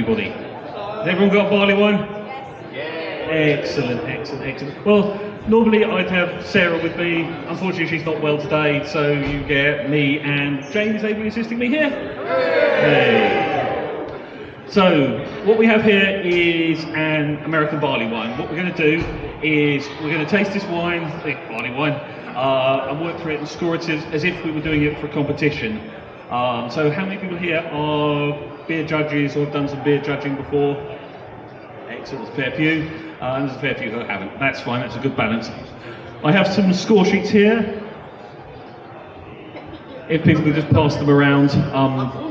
everybody? Has everyone got a barley wine? Excellent, excellent, excellent. Well, normally I'd have Sarah with me. Unfortunately, she's not well today, so you get me and James ably assisting me here. Hey. So, what we have here is an American barley wine. What we're going to do is we're going to taste this wine, barley wine, and work through it and score it as if we were doing it for a competition. So, how many people here are beer judges or have done some beer judging before? Excellent, there's a fair few. And there's a fair few who haven't. That's fine, that's a good balance. I have some score sheets here. If people could just pass them around,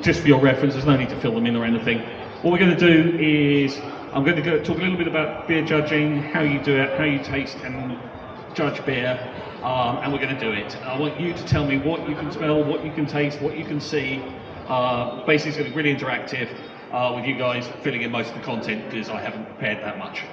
just for your reference, there's no need to fill them in or anything. What we're going to do is, I'm going to talk a little bit about beer judging, how you do it, how you taste and judge beer, and we're going to do it. I want you to tell me what you can smell, what you can taste, what you can see. Basically, it's going to be really interactive with you guys filling in most of the content because I haven't prepared that much.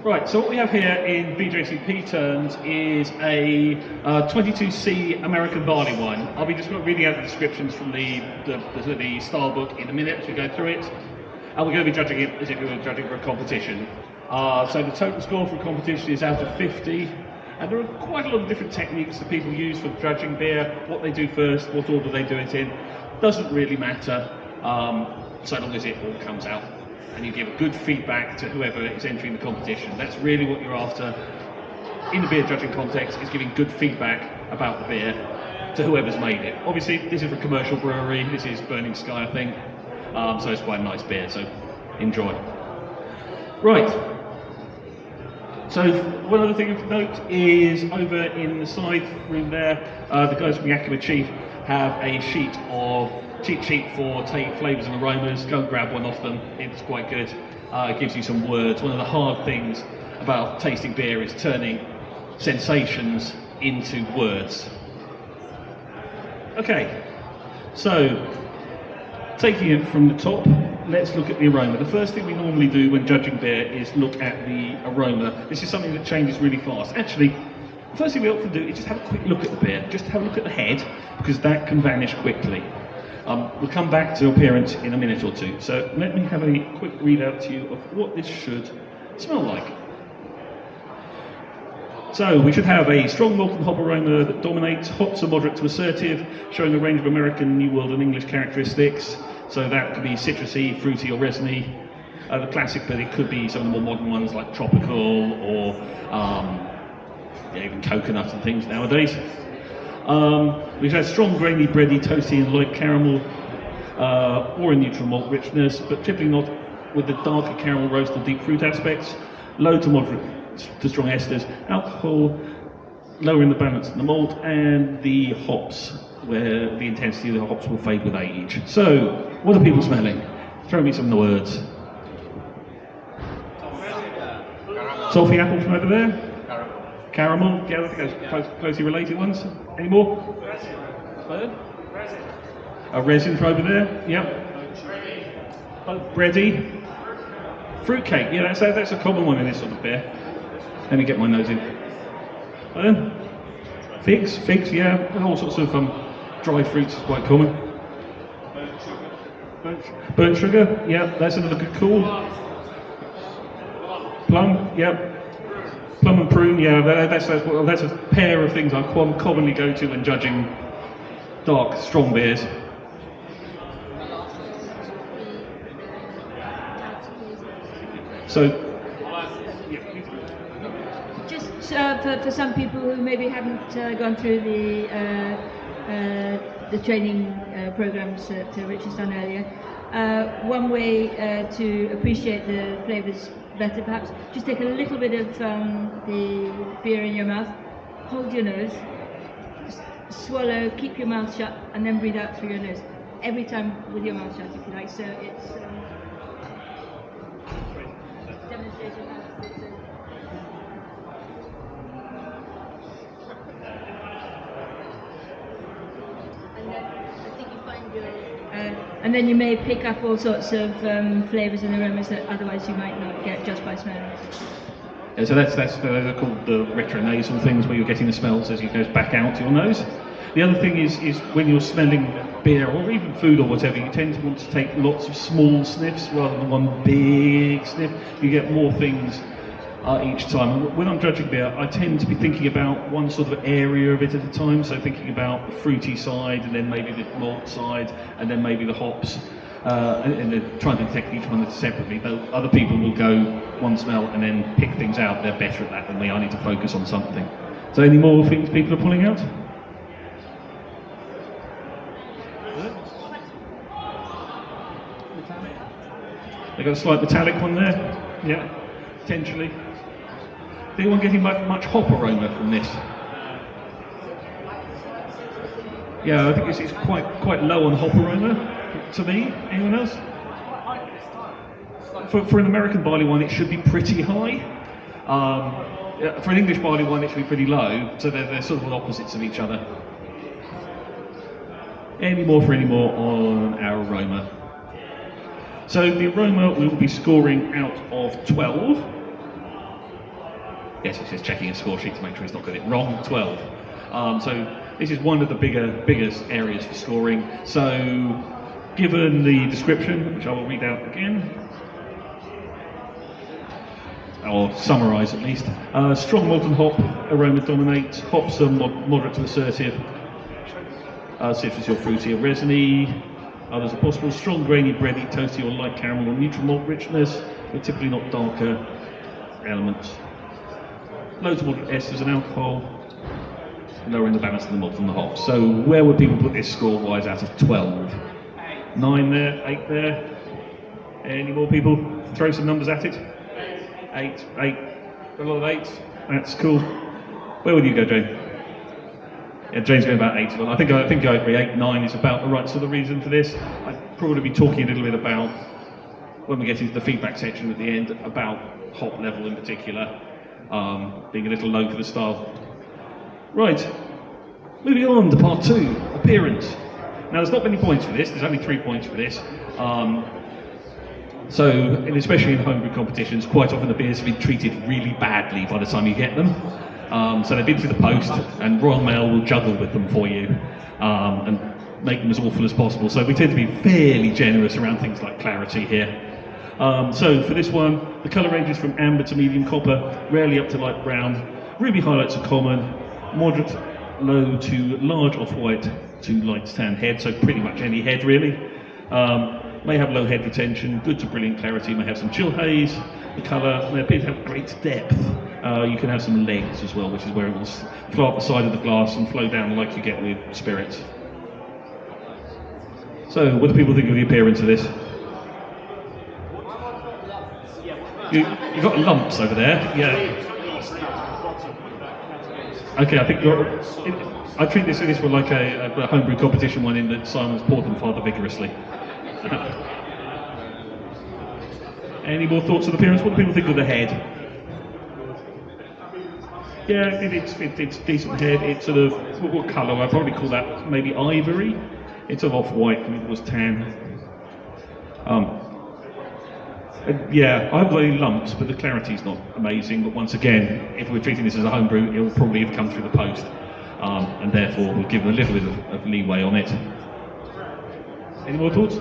Right, so what we have here in BJCP terms is a 22C American barley wine. I'll be just reading out the descriptions from the style book in a minute as we go through it. And we're going to be judging it as if we were judging for a competition. So the total score for a competition is out of 50. And there are quite a lot of different techniques that people use for judging beer, what they do first, what order they do it in. Doesn't really matter, so long as it all comes out. And you give good feedback to whoever is entering the competition. That's really what you're after in the beer judging context, is giving good feedback about the beer to whoever's made it. Obviously, this is a commercial brewery, this is Burning Sky, I think, so it's quite a nice beer, so enjoy. Right, so one other thing of note is over in the side room there, the guys from Yakima Chief have a cheat sheet for flavours and aromas. Go and grab one off them, it's quite good. It gives you some words. One of the hard things about tasting beer is turning sensations into words. Okay, so taking it from the top, let's look at the aroma. The first thing we normally do when judging beer is look at the aroma. This is something that changes really fast. Actually, the first thing we often do is just have a quick look at the beer, just have a look at the head, because that can vanish quickly. We'll come back to appearance in a minute or two. So let me have a quick readout to you of what this should smell like. So we should have a strong malt and hop aroma that dominates. Hops are moderate to assertive, showing a range of American, New World and English characteristics. So that could be citrusy, fruity or resiny. The classic, but it could be some of the more modern ones like tropical or even coconut and things nowadays. We've had strong, grainy, bready, toasty and light caramel, or a neutral malt richness, but typically not with the darker caramel, roast and deep fruit aspects. Low to moderate to strong esters, alcohol, lower in the balance than the malt, and the hops, where the intensity of the hops will fade with age. So, what are people smelling? Throw me some of the words. Toffee apple from over there? Caramel, yeah, I think those closely related ones. Any more? Resin. A resin from over there, yeah. Bready. Fruitcake, yeah, that's a common one in this sort of beer. Let me get my nose in. Figs, yeah, all sorts of dry fruits is quite common. Burnt sugar, yeah, that's another good call. Plum, yeah. Plum and prune, yeah, that's a pair of things I commonly go to when judging dark, strong beers. So, just for some people who maybe haven't gone through the training programs that Rich has done earlier, one way to appreciate the flavours better, perhaps, just take a little bit of the beer in your mouth, hold your nose, swallow, keep your mouth shut, and then breathe out through your nose. Every time with your mouth shut, if you like. So it's demonstration. And then I think you find your. And then you may pick up all sorts of flavours and aromas that otherwise you might not get just by smelling. Yeah, so they're called the retronasal things, where you're getting the smells as it goes back out to your nose. The other thing is when you're smelling beer or even food or whatever, you tend to want to take lots of small sniffs rather than one big sniff. You get more things each time. When I'm judging beer, I tend to be thinking about one sort of area of it at a time, so thinking about the fruity side, and then maybe the malt side, and then maybe the hops, and then trying to detect each one separately. Though other people will go one smell and then pick things out. They're better at that than me. I need to focus on something. So any more things people are pulling out? They got a slight metallic one there, yeah, potentially. Is anyone getting much hop aroma from this? Yeah, I think it's quite low on hop aroma to me. Anyone else? For an American barley wine, it should be pretty high. For an English barley wine, it should be pretty low. So they're sort of opposites of each other. Any more on our aroma? So the aroma we will be scoring out of 12. Yes, it's just checking a score sheet to make sure he's not got it wrong. 12. So this is one of the biggest areas for scoring. So given the description, which I will read out again, or summarise at least, strong malt and hop aroma dominates. Hops are moderate to assertive. Citrusy or fruity or resiny. Others are possible. Strong, grainy, bready, toasty or light caramel or neutral malt richness, but typically not darker elements. Loads of moderate esters and alcohol, lowering the balance of the malt and the hops. So where would people put this score-wise out of 12? 9 there, 8 there. Any more people? Throw some numbers at it. 8. A lot of 8s. That's cool. Where would you go, Jane? Yeah, Jane's going about 8 as well. I think I agree. 8, 9 is about the right sort of reason for this. I'd probably be talking a little bit about, when we get into the feedback section at the end, about hop level in particular, being a little low for the style. Right, moving on to part 2, appearance. Now there's not many points for this, there's only 3 points for this. So, and especially in homebrew competitions, quite often the beers have been treated really badly by the time you get them. So they've been through the post, and Royal Mail will juggle with them for you and make them as awful as possible. So we tend to be fairly generous around things like clarity here. So for this one, the colour ranges from amber to medium copper, rarely up to light brown. Ruby highlights are common, moderate low to large off-white to light tan head, so pretty much any head really. May have low head retention, good to brilliant clarity, may have some chill haze. The colour may appear to have great depth. You can have some legs as well, which is where it will flow up the side of the glass and flow down like you get with spirits. So, what do people think of the appearance of this? You've got lumps over there, yeah. Okay, I think I treat this one like a homebrew competition one in that Simon's poured them rather vigorously. Any more thoughts on the appearance? What do people think of the head? Yeah, it's decent head. It's sort of, what colour? I'd probably call that maybe ivory. It's sort of off-white, I mean, it was tan. Yeah, I haven't got any lumps, but the clarity's not amazing. But once again, if we're treating this as a homebrew, it will probably have come through the post. And therefore, we'll give them a little bit of leeway on it. Any more thoughts?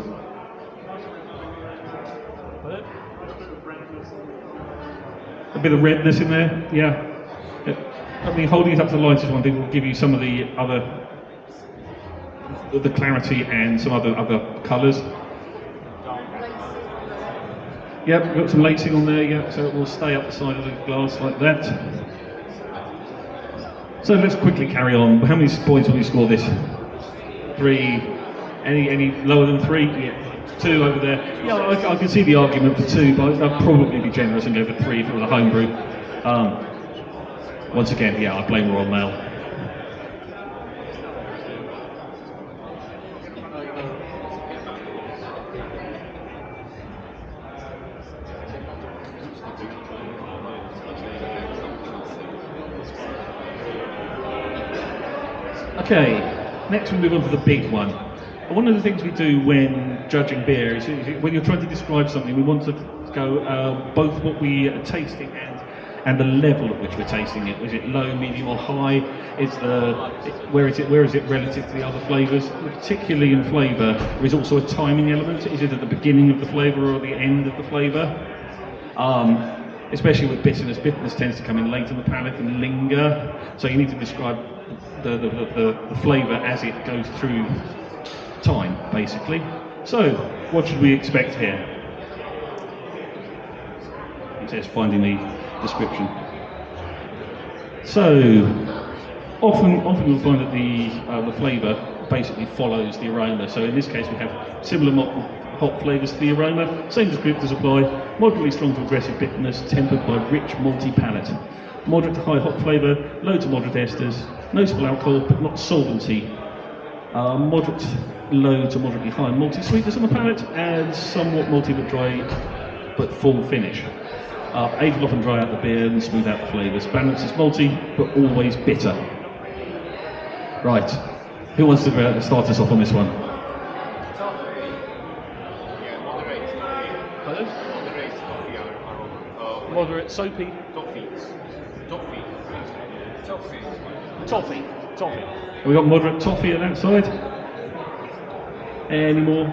A bit of redness in there, yeah. I mean, holding it up to the light is one thing, will give you some of the other, the clarity and some other colours. Yep, we've got some lacing on there, yeah, so it will stay up the side of the glass like that. So let's quickly carry on. How many points will you score this? 3. Any lower than 3? Yeah. 2 over there. Yeah, I can see the argument for 2, but I'd probably be generous and go for 3 if it was a homebrew. Once again, yeah, I blame Royal Mail. Okay, next we move on to the big one. One of the things we do when judging beer is when you're trying to describe something, we want to go both what we are tasting and and the level at which we're tasting it. Is it low, medium, or high? Where is it relative to the other flavours? Particularly in flavour, there is also a timing element. Is it at the beginning of the flavour or the end of the flavour? Especially with bitterness tends to come in late in the palate and linger. So you need to describe the flavour as it goes through time, basically. So, what should we expect here? It says finding the description. So, often you'll find that the flavour basically follows the aroma. So in this case, we have similar hop flavours to the aroma. Same descriptors apply. Moderately strong to aggressive bitterness, tempered by rich malty palate. Moderate to high hop flavour, low to moderate esters, noticeable alcohol but not solvency. Moderate, low to moderately high malty sweetness on the palate, and somewhat malty but dry but full finish. Age will often dry out the beer and smooth out the flavours. Balance is malty but always bitter. Right, who wants to start us off on this one? Moderate, soapy. Toffee. We got moderate toffee on that side. Any more?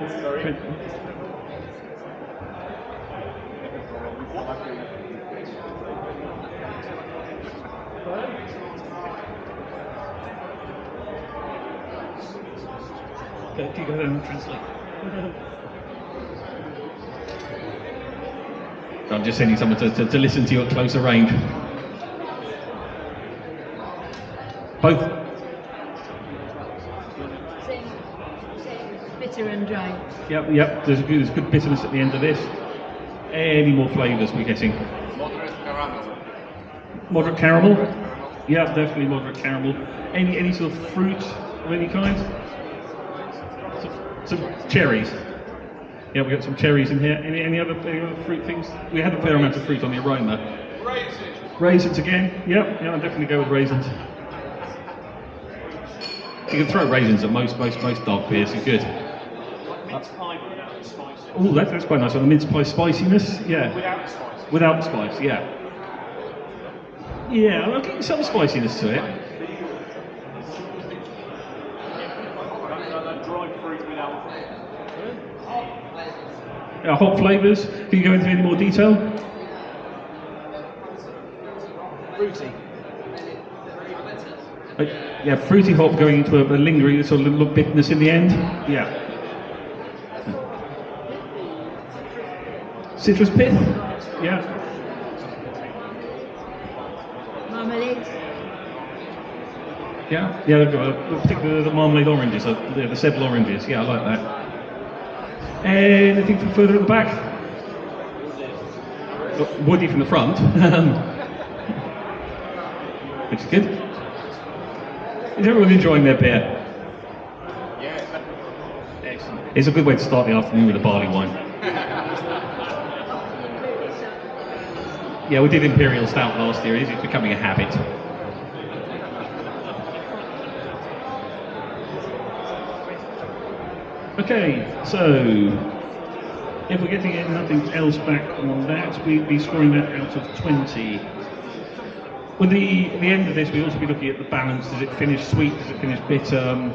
Okay, can you go ahead and translate? I'm just sending someone to listen to you at closer range. Both. Same bitter and dry. Yep. There's good bitterness at the end of this. Any more flavours we're getting? Moderate caramel. Yeah, definitely moderate caramel. Any sort of fruit of any kind? Some cherries. Yeah, we got some cherries in here. Any other fruit things? We had a fair amount of fruit on the aroma. Raisins again. Yeah, I'll definitely go with raisins. You can throw raisins at most dark beers. It's good. Mince pie without the spice. Oh, that's quite nice. On the mince pie spiciness. Yeah. Without the spice. Without the spice. Yeah. Yeah, I'm getting some spiciness to it. Dried fruit without. Hop flavours. Can you go into any more detail? Fruity. Yeah, fruity hop going into a lingering sort of little bitterness in the end. Yeah. Citrus pith. Yeah. Marmalade. Yeah, particularly the marmalade oranges, the Seville oranges. Yeah, I like that. Anything from further at the back? Woody from the front, which is good. Is everyone enjoying their beer? Yeah. Excellent. It's a good way to start the afternoon with a barley wine. Yeah, we did Imperial Stout last year. It's becoming a habit. Okay, so if we're getting nothing else back on that, we'd be scoring that out of 20. With the end of this, we'll also be looking at the balance. Does it finish sweet? Does it finish bitter? In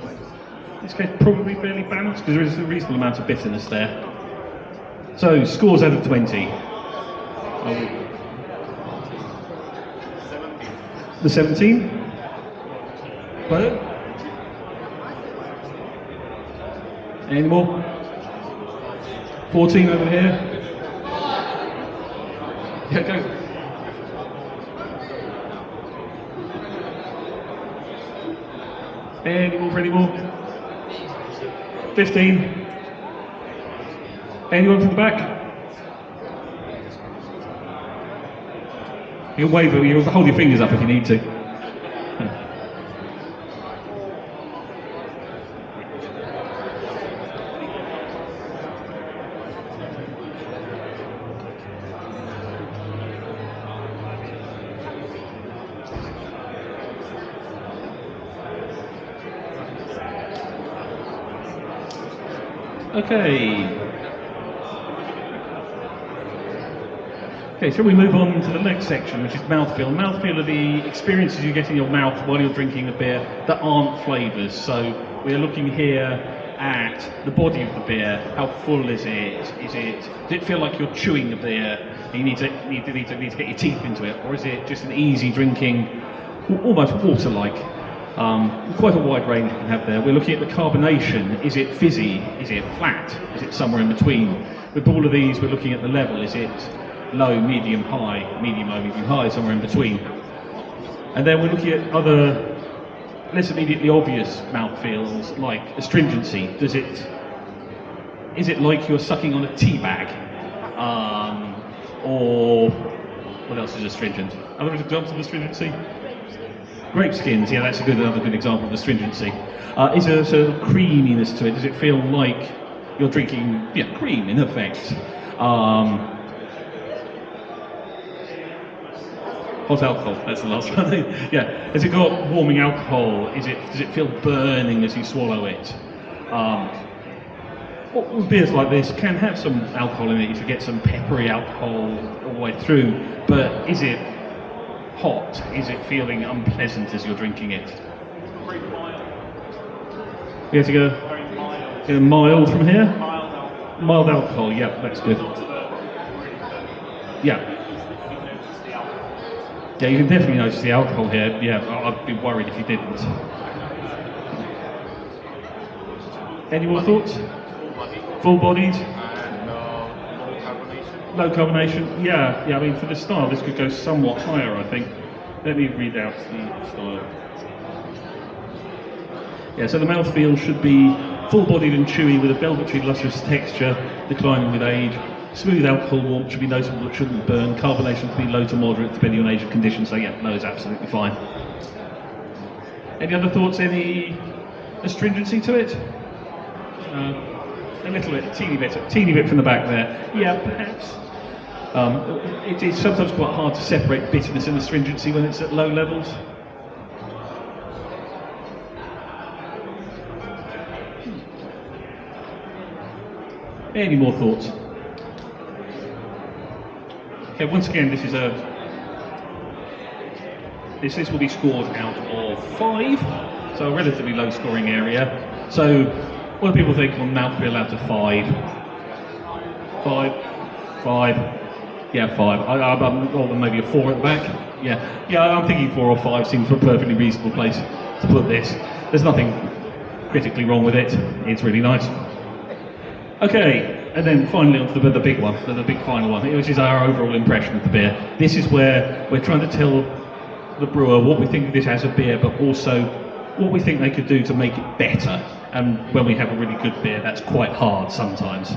this case, probably fairly balanced because there is a reasonable amount of bitterness there. So, scores out of 20. The 17? Pardon? Any more? 14 over here. Yeah, go. Any more for any more? 15. Anyone from the back? You can wave, you can hold your fingers up if you need to. Okay. Okay, shall we move on to the next section, which is mouthfeel? Mouthfeel are the experiences you get in your mouth while you're drinking a beer that aren't flavours. So we're looking here at the body of the beer. How full is it? Does it feel like you're chewing the beer? You need to get your teeth into it, or is it just an easy drinking, almost water-like? Quite a wide range you can have there. We're looking at the carbonation. Is it fizzy? Is it flat? Is it somewhere in between? With all of these, we're looking at the level. Is it low, medium, high, medium, low, medium, high, somewhere in between? And then we're looking at other less immediately obvious mouthfeels, like astringency. Is it like you're sucking on a tea bag? Or what else is astringent? Other examples of astringency? Grape skins, yeah, that's another good example of astringency. Is there a sort of creaminess to it? Does it feel like you're drinking cream in effect? Hot alcohol, that's the last one. Yeah, has it got warming alcohol? Does it feel burning as you swallow it? Beers like this can have some alcohol in it. You can get some peppery alcohol all the way through, but is it hot? Is it feeling unpleasant as you're drinking it? Very mild. We have to go Very mild. get a mild from here? Mild alcohol. Mild alcohol, yeah, that's good. Not really Yeah. you notice the alcohol. Yeah, you can definitely notice the alcohol here. Yeah, I'd be worried if you didn't. Any more thoughts? Full bodied? And low carbonation. Low carbonation? Yeah, I mean, for the style, this could go somewhat higher, I think. Let me read out the style. Yeah, so the mouthfeel should be full-bodied and chewy with a velvety, lustrous texture, declining with age. Smooth alcohol warmth should be notable but shouldn't burn. Carbonation to be low to moderate depending on age and conditions, so yeah, low is absolutely fine. Any other thoughts? Any astringency to it? A little bit, a teeny bit from the back there. Yeah, perhaps. It is sometimes quite hard to separate bitterness and astringency when it's at low levels. Any more thoughts? Okay, once again, this will be scored out of 5, so a relatively low scoring area. So, what do people think on mouthfeel out of 5? 5. Yeah, 5. I'm maybe a 4 at the back. Yeah, I'm thinking 4 or 5 seems a perfectly reasonable place to put this. There's nothing critically wrong with it. It's really nice. Okay, and then finally on to the big one, the big final one, which is our overall impression of the beer. This is where we're trying to tell the brewer what we think of this as a beer, but also what we think they could do to make it better. And when we have a really good beer, that's quite hard sometimes.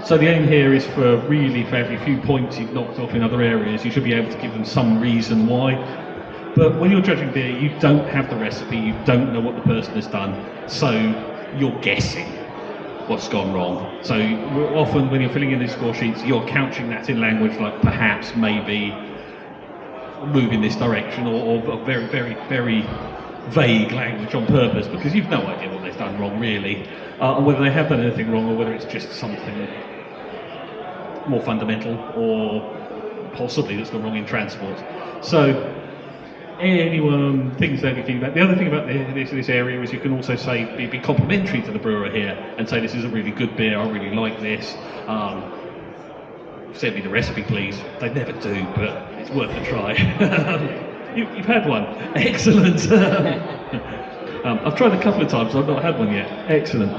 So the aim here is for every few points you've knocked off in other areas, you should be able to give them some reason why. But when you're judging beer, you don't have the recipe, you don't know what the person has done, so you're guessing what's gone wrong. So often when you're filling in these score sheets, you're couching that in language like perhaps, maybe, move in this direction, or very, very, very vague language on purpose, because you've no idea what they've done wrong really, and whether they have done anything wrong or whether it's just something more fundamental or possibly that's gone wrong in transport. So anyone thinks anything about the other thing about this area is you can also say be complimentary to the brewer here and say this is a really good beer, I really like this, send me the recipe please. They never do, but it's worth a try. You've had one, excellent. I've tried a couple of times, I've not had one yet, excellent.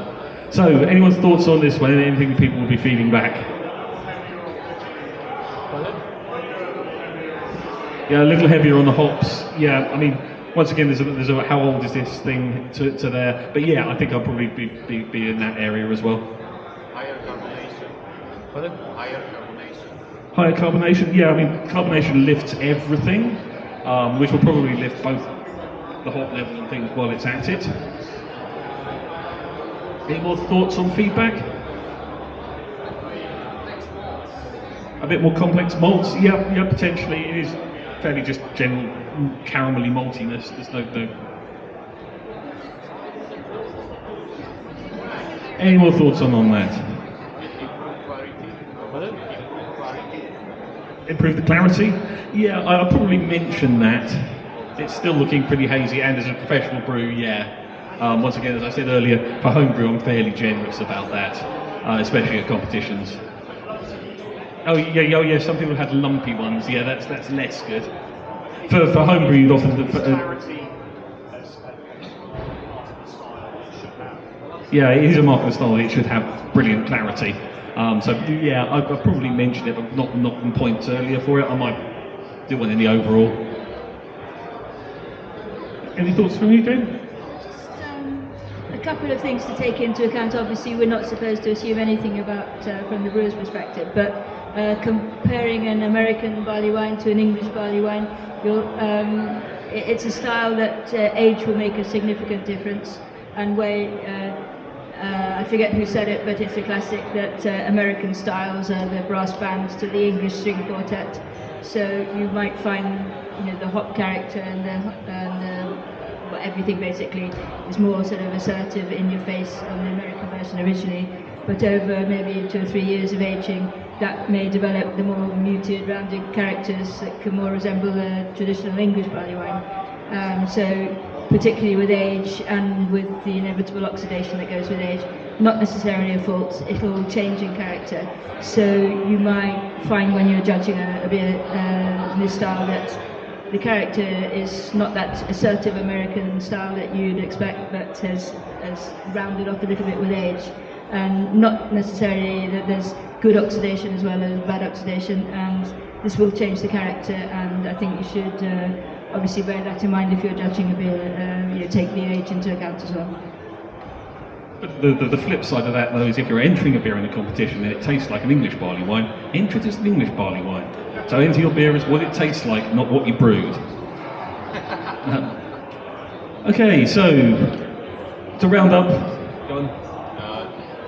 So anyone's thoughts on this one, anything people will be feeding back? Yeah, a little heavier on the hops. Yeah, I mean, once again, there's a how old is this thing to there? But yeah, I think I'll probably be in that area as well. Higher carbonation. Pardon? Higher carbonation. Higher carbonation. Yeah, I mean, carbonation lifts everything, which will probably lift both the hop level and things while it's at it. Any more thoughts on feedback? A bit more complex malts. Yeah, potentially it is. Fairly just general caramelly maltiness. There's no. Any more thoughts on that? Improved Improve the clarity? Yeah, I'll probably mention that. It's still looking pretty hazy, and as a professional brew, yeah. Once again, as I said earlier, for homebrew, I'm fairly generous about that, especially at competitions. Oh yeah. Some people had lumpy ones. Yeah, that's less good. For homebrew, you'd often Clarity as part of the style it should have. yeah, it is a mark of the style. It should have brilliant clarity. So yeah, I've probably mentioned it, but not on points earlier for it. I might do one in the overall. Any thoughts from you, Jane? A couple of things to take into account. Obviously, we're not supposed to assume anything about from the brewer's perspective, but comparing an American barley wine to an English barley wine, it's a style that age will make a significant difference. And I forget who said it, but it's a classic that American styles are the brass bands to the English string quartet. So you might find, the hop character and everything basically is more sort of assertive in your face on the American version originally, but over maybe 2 or 3 years of aging, that may develop the more muted, rounded characters that can more resemble a traditional English barley wine. So particularly with age and with the inevitable oxidation that goes with age, not necessarily a fault, it'll change in character. So you might find when you're judging a beer in this style that the character is not that assertive American style that you'd expect, but has rounded off a little bit with age. And not necessarily that there's good oxidation as well as bad oxidation, and this will change the character, and I think you should obviously bear that in mind if you're judging a beer, take the age into account as well. But the flip side of that, though, is if you're entering a beer in a competition and it tastes like an English barley wine, enter it as an English barley wine. So enter your beer as what it tastes like, not what you brewed. Okay, so to round up, go on.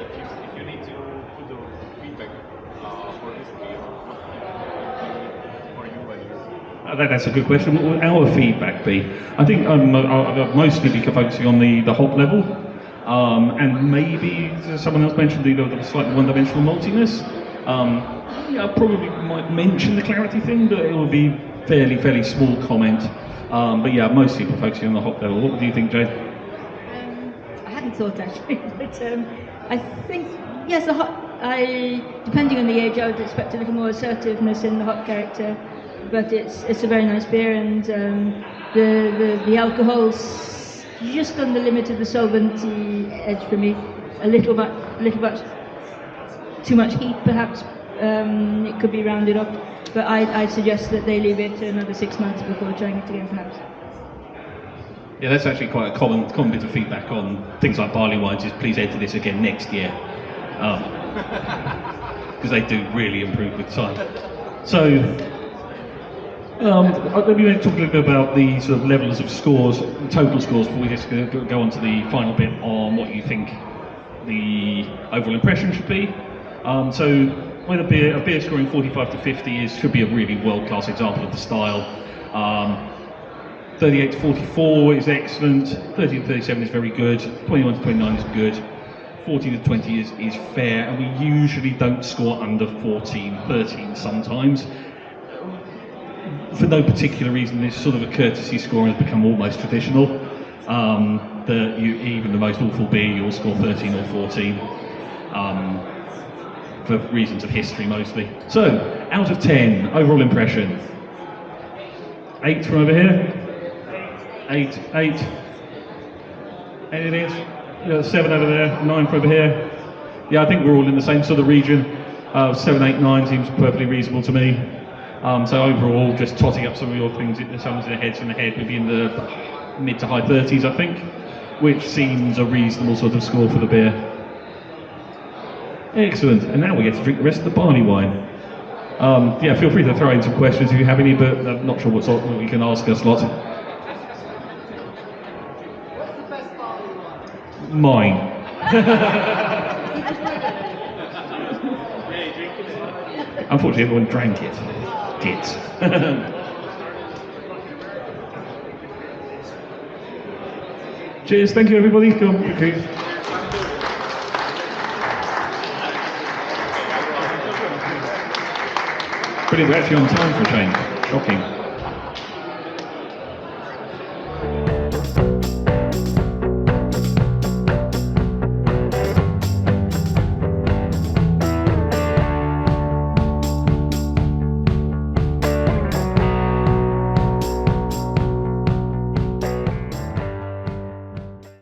If you need to put the feedback for this beer, what for you and your That's a good question. What would our feedback be? I think I'll mostly be focusing on the hop level, and maybe someone else mentioned the slightly one-dimensional maltiness. I probably might mention the clarity thing, but it would be fairly small comment. But yeah, mostly we're focusing on the hop level. What do you think, Jay? I hadn't thought actually, but I think yes, depending on the age, I would expect a little more assertiveness in the hop character. But it's a very nice beer, and the alcohol's just on the limit of the solvency edge for me. A little much too much heat, perhaps. It could be rounded off, but I'd suggest that they leave it another 6 months before trying it again, perhaps. Yeah, that's actually quite a common bit of feedback on things like barley wines. Is please enter this again next year, because they do really improve with time. So. Let me talk a little bit about the sort of levels of scores, total scores, before we just go on to the final bit on what you think the overall impression should be. So, when a beer scoring 45 to 50 should be a really world-class example of the style. 38 to 44 is excellent. 30 to 37 is very good. 21 to 29 is good. 14 to 20 is fair, and we usually don't score under 14, 13 sometimes. For no particular reason, this sort of a courtesy scoring has become almost traditional. That even the most awful beer, you'll score 13 or 14, for reasons of history mostly. So, out of 10, overall impression. 8 from over here. 8. Anything else? 7 over there. 9 from over here. Yeah, I think we're all in the same sort of region. 7, 8, 9 seems perfectly reasonable to me. So overall, just totting up some of your things, some in the head, maybe in the mid to high 30s, I think, which seems a reasonable sort of score for the beer. Excellent. And now we get to drink the rest of the barley wine. Yeah, feel free to throw in some questions if you have any, but I'm not sure what you can ask us lot. What's the best barley wine? Mine. Really drinking it? Unfortunately, everyone drank it. Gits. Cheers, thank you everybody. Go on, quickly. Brilliant, we're actually on time for a change. Shocking.